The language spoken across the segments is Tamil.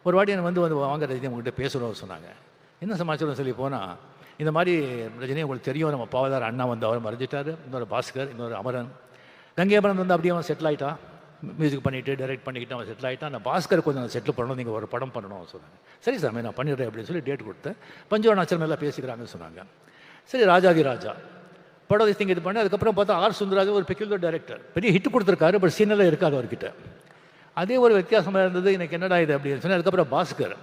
ஒரு வாட்டி எனக்கு வந்து வாங்க ரஜினி உங்கள்கிட்ட பேசணும்னு சொன்னாங்க. என்ன சமாச்சாரம் சொல்லி போனால், இந்த மாதிரி ரஜினி உங்களுக்கு தெரியும், நம்ம பாவதார் அண்ணா வந்து அவர் மறைஞ்சிட்டார், இன்னொரு பாஸ்கர், இன்னொரு அமரன். கங்கை அமரன் வந்து அப்படியே அவன் செட்டில் ஆகிட்டான், மியூசிக் பண்ணிவிட்டு டைரக்ட் பண்ணிக்கிட்டு அவன் செட்டில் ஆகிட்டான். நான் பாஸ்கர் கொஞ்சம் செட்டில் பண்ணணும், நீங்கள் ஒரு படம் பண்ணணும்னு சொன்னாங்க. சரி சாமி நான் பண்ணிடுறேன் அப்படின்னு சொல்லி டேட் கொடுத்தேன். பஞ்சவர்ணாச்சலம் எல்லாம் பேசிக்கிறாங்கன்னு சொன்னாங்க. சரி ராஜாதி ராஜா படம் திங்க இது பண்ணி அதுக்கப்புறம் பார்த்தா ஆர் சுந்தரராஜன் ஒரு பெக்யூலர் டைரக்டர், பெரிய ஹிட் கொடுத்துருக்காரு, பட் சீனெல்லாம் இருக்காது அவர்கிட்ட. அதே ஒரு வித்தியாசமாக இருந்தது. எனக்கு என்னடா இது அப்படின்னு சொன்னால், அதுக்கப்புறம் பாஸ்கர்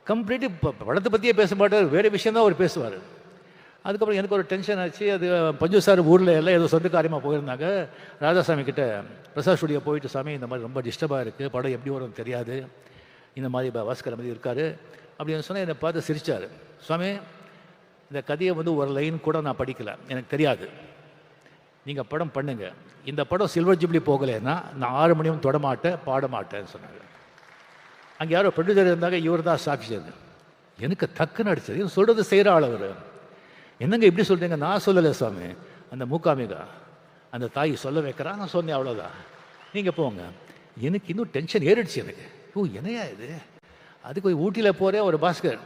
கம்ப்ளீட்டு படத்தை பற்றியே பேச மாட்டார், வேறு விஷயம் தான் அவர் பேசுவார். அதுக்கப்புறம் எனக்கு ஒரு டென்ஷன் ஆச்சு. அது பஞ்சு சார் ஊரில் எல்லாம் ஏதோ சொந்த காரியமாக போயிருந்தாங்க. ராஜாசாமி கிட்ட பிரசாத் ஸ்டுடியோ போயிட்டு, சாமி இந்த மாதிரி ரொம்ப டிஸ்டர்பாக இருக்குது, படம் எப்படி வரும்னு தெரியாது, இந்த மாதிரி பாஸ்கர் மாதிரி இருக்கார் அப்படின்னு சொன்னால் என்னை பார்த்து சிரித்தார். சுவாமி இந்த கதையை வந்து ஒரு லைன் கூட நான் படிக்கலை, எனக்கு தெரியாது, நீங்கள் படம் பண்ணுங்க. இந்த படம் சில்வர் ஜூப்ளி போகலைன்னா நான் 6 மணியும் தொடமாட்டேன், பாட மாட்டேன்னு சொன்னாங்க. அங்கே யாரோ ப்ரொடியூசர் இருந்தாங்க, இவர் தான் சாட்சி. அது எனக்கு டக்குன்னு அடிச்சது. சொல்கிறது செய்கிற ஆள் அவர். என்னங்க இப்படி சொல்கிறீங்க? நான் சொல்லலை சுவாமி, அந்த மூக்காமிகா அந்த தாய் சொல்ல வைக்கிறா, நான் சொன்னேன், அவ்வளோதான், நீங்கள் போங்க. எனக்கு இன்னும் டென்ஷன் ஏறிடுச்சு எனக்கு. ஓ என்னையா இது? அதுக்கு போய் ஊட்டியில் போகிறேன். ஒரு பாஸ்கர்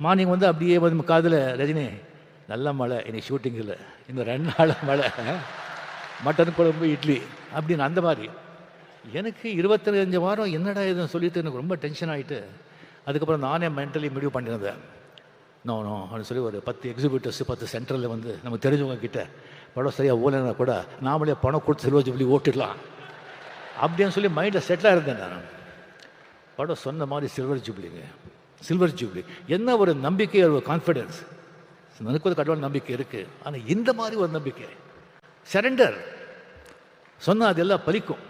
மார்னிங் வந்து அப்படியே வந்து காதில், ரஜினி நல்ல மழை, இன்னைக்கு ஷூட்டிங் இல்லை, இன்னும் 2 நாள் மழை, மட்டன் குழம்பு இட்லி அப்படின்னு. அந்த மாதிரி எனக்கு 25 வாரம் என்னடா இதுன்னு சொல்லிட்டு எனக்கு ரொம்ப டென்ஷன் ஆகிட்டு, அதுக்கப்புறம் நானே மென்டலி முடிவு பண்ணியிருந்தேன். நோ அப்படின்னு சொல்லி ஒரு 10 எக்ஸிபிட்டர்ஸ் 10 சென்டரில் வந்து நமக்கு தெரிஞ்சவங்க கிட்ட படம் சரியாக ஓலைன்னா கூட நாமளே பணம் கொடுத்து சில்வர் ஜூப்ளி ஓட்டிடலாம் அப்படின்னு சொல்லி மைண்டில் செட்டிலாக இருந்தேன் நான். படம் சொன்ன மாதிரி சில்வர் ஜூப்ளிங்க, சில்வர் ஜூப்ளி. என்ன ஒரு நம்பிக்கை, ஒரு கான்ஃபிடென்ஸ். எனக்கு ஒரு கடவுள் நம்பிக்கை இருக்குது, ஆனால் இந்த மாதிரி ஒரு நம்பிக்கை, சரண்டர் சொன்னால் அதெல்லாம் பலிக்கும்.